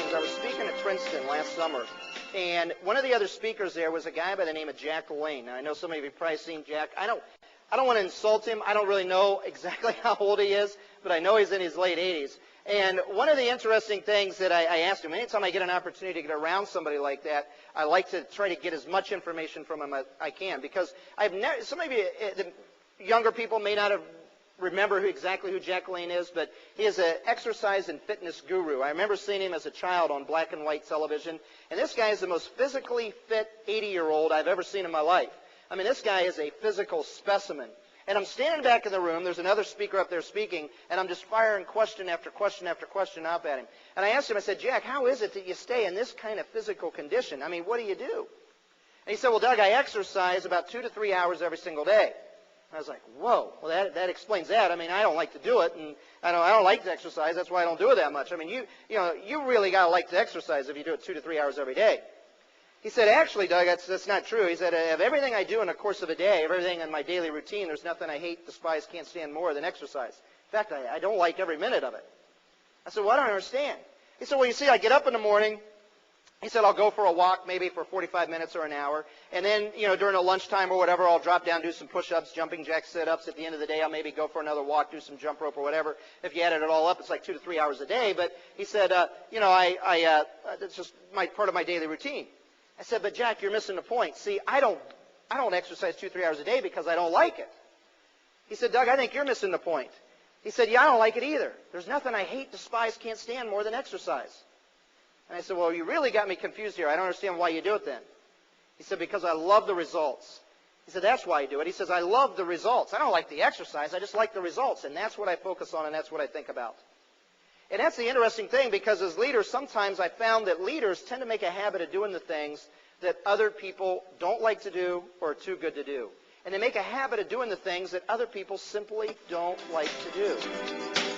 things. I was speaking at Princeton last summer, and one of the other speakers there was a guy by the name of Jack LaLanne. Now, I know some of you have probably seen Jack. I don't want to insult him. I don't really know exactly how old he is, but I know he's in his late 80s. And one of the interesting things that I asked him, anytime I get an opportunity to get around somebody like that, I like to try to get as much information from him as I can, because I've never, some of you, the younger people may not have remember exactly who Jack LaLanne is, but he is an exercise and fitness guru. I remember seeing him as a child on black and white television, and this guy is the most physically fit 80-year-old I've ever seen in my life. I mean, this guy is a physical specimen. And I'm standing back in the room, there's another speaker up there speaking, and I'm just firing question after question after question up at him. And I asked him, I said, Jack, how is it that you stay in this kind of physical condition? I mean, what do you do? And he said, well, Doug, I exercise about 2 to 3 hours every single day. I was like, whoa, well, that explains that. I mean, I don't like to do it, and I don't like to exercise. That's why I don't do it that much. I mean, you really got to like to exercise if you do it 2 to 3 hours every day. He said, actually, Doug, that's not true. He said, of everything I do in the course of a day, everything in my daily routine, there's nothing I hate, despise, can't stand more than exercise. In fact, I don't like every minute of it. I said, well, I don't understand. He said, well, you see, I get up in the morning. He said, I'll go for a walk maybe for 45 minutes or an hour. And then, during a lunchtime or whatever, I'll drop down, do some push-ups, jumping jacks, sit-ups. At the end of the day, I'll maybe go for another walk, do some jump rope or whatever. If you added it all up, it's like 2 to 3 hours a day. But he said, that's just part of my daily routine. I said, but Jack, you're missing the point. See, I don't exercise 2 to 3 hours a day because I don't like it. He said, Doug, I think you're missing the point. He said, yeah, I don't like it either. There's nothing I hate, despise, can't stand more than exercise. And I said, well, you really got me confused here. I don't understand why you do it then. He said, because I love the results. He said, that's why I do it. He says, I love the results. I don't like the exercise. I just like the results. And that's what I focus on, and that's what I think about. And that's the interesting thing, because as leaders, sometimes I found that leaders tend to make a habit of doing the things that other people don't like to do or are too good to do. And they make a habit of doing the things that other people simply don't like to do.